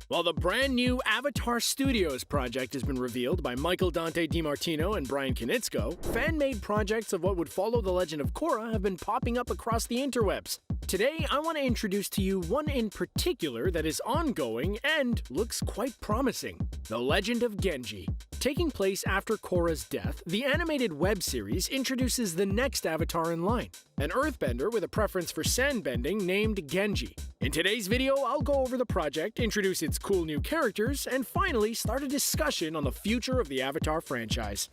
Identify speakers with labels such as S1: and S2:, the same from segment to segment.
S1: Well, the brand new Avatar Studios project has been revealed by Michael Dante Dimartino and Bryan Konietzko. Fan-made projects of what would follow the Legend of Korra have been popping up across the interwebs. Today, I want to introduce to you one in particular that is ongoing and looks quite promising: the Legend of Genji. Taking place after Korra's death, the animated web series introduces the next avatar in line, an earthbender with a preference for sandbending named Genji. In today's video, I'll go over the project, introduce its cool new characters, and finally start a discussion on the future of the Avatar franchise.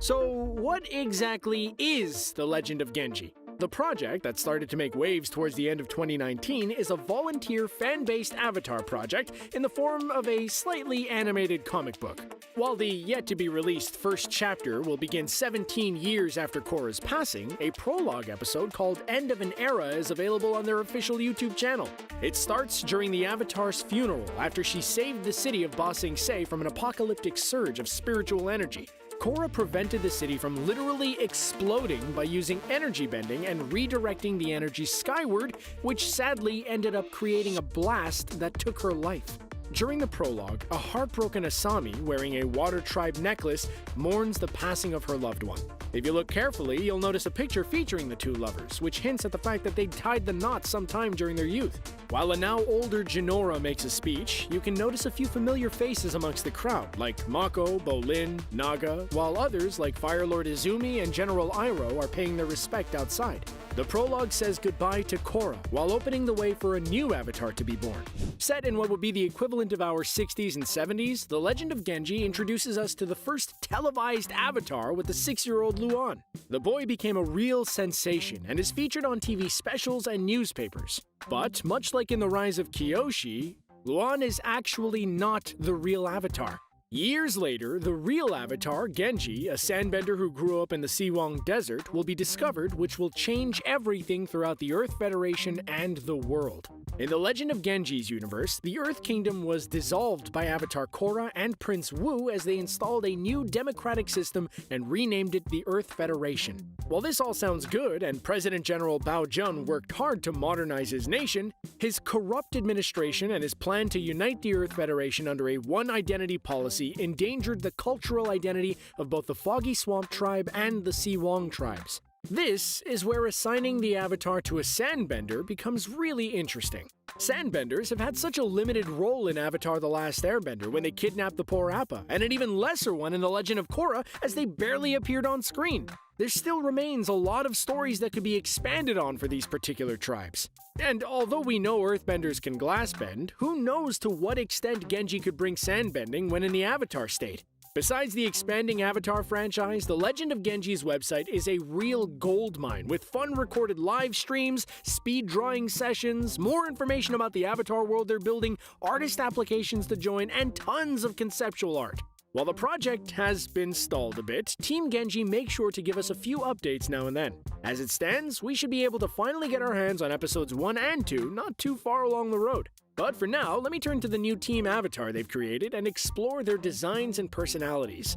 S1: So, what exactly is the Legend of Genji? The project, that started to make waves towards the end of 2019, is a volunteer fan-based avatar project in the form of a slightly animated comic book. While the yet-to-be-released first chapter will begin 17 years after Korra's passing, a prologue episode called End of an Era is available on their official YouTube channel. It starts during the Avatar's funeral after she saved the city of Ba Sing Se from an apocalyptic surge of spiritual energy. Korra prevented the city from literally exploding by using energy bending and redirecting the energy skyward, which sadly ended up creating a blast that took her life. During the prologue, a heartbroken Asami wearing a water tribe necklace mourns the passing of her loved one. If you look carefully, you'll notice a picture featuring the two lovers, which hints at the fact that they tied the knot sometime during their youth. While a now older Jinora makes a speech, you can notice a few familiar faces amongst the crowd, like Mako, Bolin, Naga, while others like Fire Lord Izumi and General Iroh are paying their respect outside. The prologue says goodbye to Korra, while opening the way for a new avatar to be born. Set in what would be the equivalent of our 60s and 70s, The Legend of Genji introduces us to the first televised avatar with the 6-year-old Luan. The boy became a real sensation and is featured on TV specials and newspapers. But, much like in The Rise of Kyoshi, Luan is actually not the real avatar. Years later, the real avatar, Genji, a sandbender who grew up in the Siwang Desert, will be discovered, which will change everything throughout the Earth Federation and the world. In the Legend of Genji's universe, the Earth Kingdom was dissolved by Avatar Korra and Prince Wu as they installed a new democratic system and renamed it the Earth Federation. While this all sounds good, and President General Bao Jun worked hard to modernize his nation, his corrupt administration and his plan to unite the Earth Federation under a one-identity policy endangered the cultural identity of both the Foggy Swamp tribe and the Siwang tribes. This is where assigning the avatar to a sandbender becomes really interesting. Sandbenders have had such a limited role in Avatar: The Last Airbender when they kidnapped the poor Appa, and an even lesser one in The Legend of Korra as they barely appeared on screen. There still remains a lot of stories that could be expanded on for these particular tribes. And although we know earthbenders can glassbend, who knows to what extent Genji could bring sandbending when in the Avatar state? Besides the expanding Avatar franchise, the Legend of Genji's website is a real goldmine with fun recorded live streams, speed drawing sessions, more information about the Avatar world they're building, artist applications to join, and tons of conceptual art. While the project has been stalled a bit, Team Genji makes sure to give us a few updates now and then. As it stands, we should be able to finally get our hands on episodes 1 and 2 not too far along the road. But for now, let me turn to the new Team Avatar they've created and explore their designs and personalities.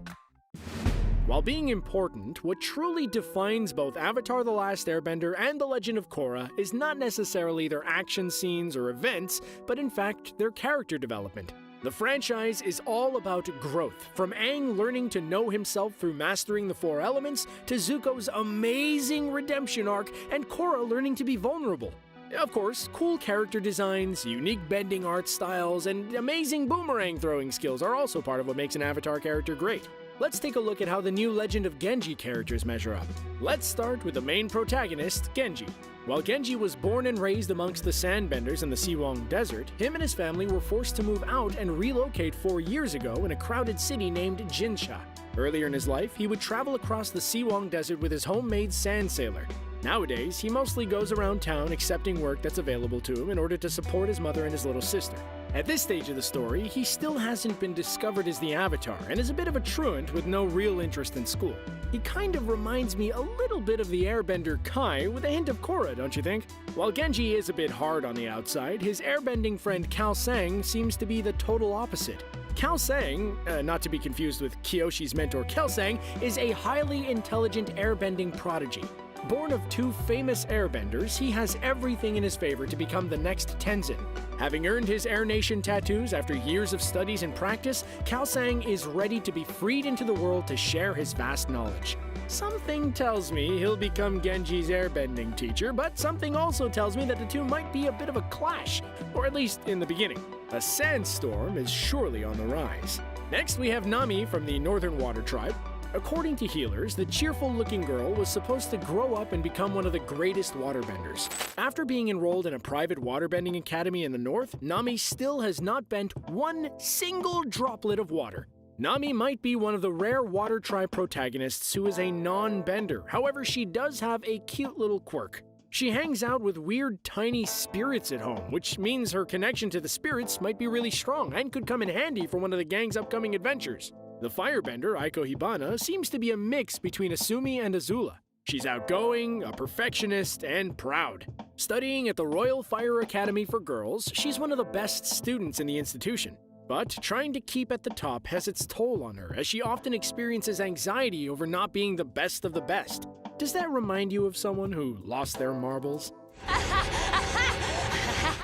S1: While being important, what truly defines both Avatar: The Last Airbender and The Legend of Korra is not necessarily their action scenes or events, but in fact, their character development. The franchise is all about growth, from Aang learning to know himself through mastering the 4 elements, to Zuko's amazing redemption arc, and Korra learning to be vulnerable. Of course, cool character designs, unique bending art styles, and amazing boomerang throwing skills are also part of what makes an Avatar character great. Let's take a look at how the new Legend of Genji characters measure up. Let's start with the main protagonist, Genji. While Genji was born and raised amongst the sandbenders in the Siwang Desert, him and his family were forced to move out and relocate 4 years ago in a crowded city named Jinsha. Earlier in his life, he would travel across the Siwang Desert with his homemade sand sailor. Nowadays, he mostly goes around town accepting work that's available to him in order to support his mother and his little sister. At this stage of the story, he still hasn't been discovered as the Avatar and is a bit of a truant with no real interest in school. He kind of reminds me a little bit of the airbender Kai with a hint of Korra, don't you think? While Genji is a bit hard on the outside, his airbending friend Khao Sang seems to be the total opposite. Khao Sang, not to be confused with Kyoshi's mentor Kelsang, is a highly intelligent airbending prodigy. Born of 2 famous airbenders, he has everything in his favor to become the next Tenzin. Having earned his Air Nation tattoos after years of studies and practice, Khalsang is ready to be freed into the world to share his vast knowledge. Something tells me he'll become Genji's airbending teacher, but something also tells me that the two might be a bit of a clash, or at least in the beginning. A sandstorm is surely on the rise. Next, we have Nami from the Northern Water Tribe. According to healers, the cheerful-looking girl was supposed to grow up and become one of the greatest waterbenders. After being enrolled in a private waterbending academy in the north, Nami still has not bent one single droplet of water. Nami might be one of the rare Water Tribe protagonists who is a non-bender. However, she does have a cute little quirk. She hangs out with weird tiny spirits at home, which means her connection to the spirits might be really strong and could come in handy for one of the gang's upcoming adventures. The firebender, Aiko Hibana, seems to be a mix between Asumi and Azula. She's outgoing, a perfectionist, and proud. Studying at the Royal Fire Academy for Girls, she's one of the best students in the institution. But trying to keep at the top has its toll on her, as she often experiences anxiety over not being the best of the best. Does that remind you of someone who lost their marbles?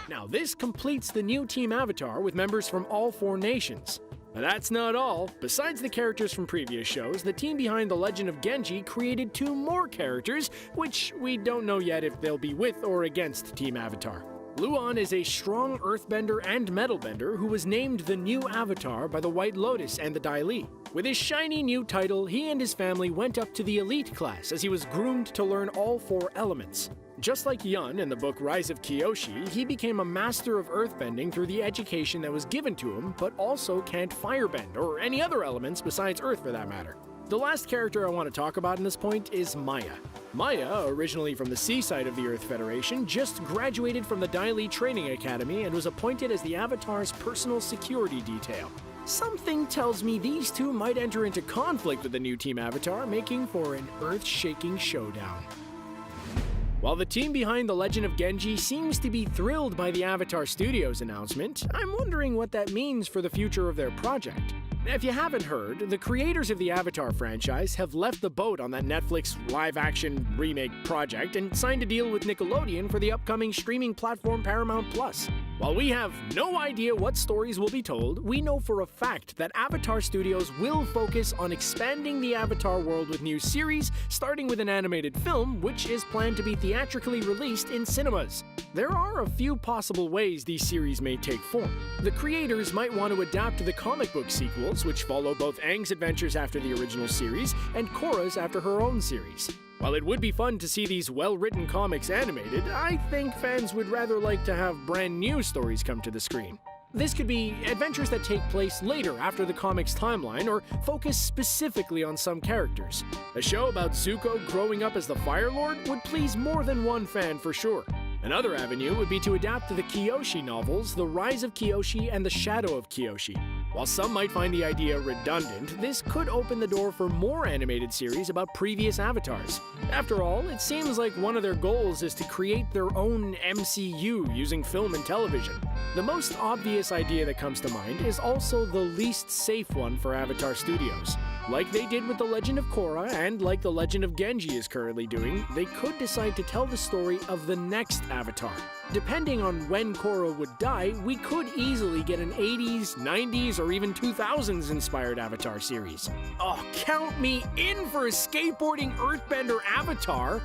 S1: Now, this completes the new Team Avatar with members from all 4 nations. But that's not all. Besides the characters from previous shows, the team behind The Legend of Genji created 2 more characters, which we don't know yet if they'll be with or against Team Avatar. Luan is a strong earthbender and metalbender who was named the new Avatar by the White Lotus and the Dai Li. With his shiny new title, he and his family went up to the elite class as he was groomed to learn all 4 elements. Just like Yun in the book Rise of Kyoshi, he became a master of earthbending through the education that was given to him, but also can't firebend, or any other elements besides earth for that matter. The last character I want to talk about in this point is Maya. Maya, originally from the seaside of the Earth Federation, just graduated from the Dai Li Training Academy and was appointed as the Avatar's personal security detail. Something tells me these two might enter into conflict with the new Team Avatar, making for an earth-shaking showdown. While the team behind The Legend of Genji seems to be thrilled by the Avatar Studios announcement, I'm wondering what that means for the future of their project. If you haven't heard, the creators of the Avatar franchise have left the boat on that Netflix live-action remake project and signed a deal with Nickelodeon for the upcoming streaming platform Paramount+. While we have no idea what stories will be told, we know for a fact that Avatar Studios will focus on expanding the Avatar world with new series, starting with an animated film, which is planned to be theatrically released in cinemas. There are a few possible ways these series may take form. The creators might want to adapt the comic book sequels, which follow both Aang's adventures after the original series and Korra's after her own series. While it would be fun to see these well-written comics animated, I think fans would rather like to have brand new stories come to the screen. This could be adventures that take place later after the comic's timeline or focus specifically on some characters. A show about Zuko growing up as the Fire Lord would please more than one fan for sure. Another avenue would be to adapt the Kyoshi novels, The Rise of Kyoshi and The Shadow of Kyoshi. While some might find the idea redundant, this could open the door for more animated series about previous avatars. After all, it seems like one of their goals is to create their own MCU using film and television. The most obvious idea that comes to mind is also the least safe one for Avatar Studios. Like they did with The Legend of Korra, and like The Legend of Genji is currently doing, they could decide to tell the story of the next Avatar. Depending on when Korra would die, we could easily get an 80s, 90s, or even 2000s inspired Avatar series. Oh, count me in for a skateboarding earthbender Avatar!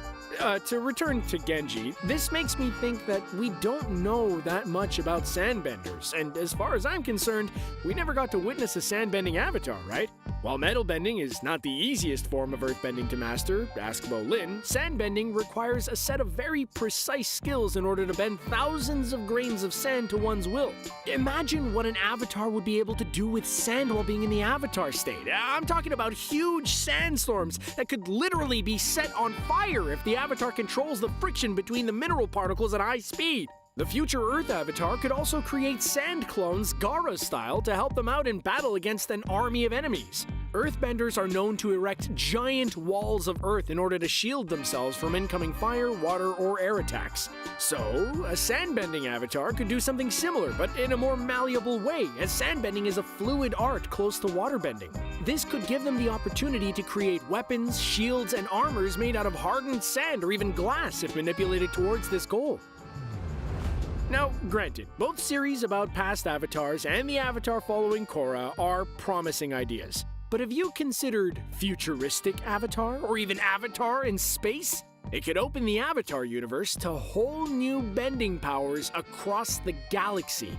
S1: To return to Genji, this makes me think that we don't know that much about sandbenders, and as far as I'm concerned, we never got to witness a sandbending avatar, right? While metalbending is not the easiest form of earthbending to master, ask Bolin, sandbending requires a set of very precise skills in order to bend thousands of grains of sand to one's will. Imagine what an avatar would be able to do with sand while being in the avatar state. I'm talking about huge sandstorms that could literally be set on fire if the avatar controls the friction between the mineral particles at high speed. The future Earth Avatar could also create sand clones Gaara style to help them out in battle against an army of enemies. Earthbenders are known to erect giant walls of earth in order to shield themselves from incoming fire, water, or air attacks. So, a sandbending avatar could do something similar, but in a more malleable way, as sandbending is a fluid art close to waterbending. This could give them the opportunity to create weapons, shields, and armors made out of hardened sand or even glass if manipulated towards this goal. Now, granted, both series about past avatars and the avatar following Korra are promising ideas. But have you considered futuristic Avatar, or even Avatar in space? It could open the Avatar universe to whole new bending powers across the galaxy.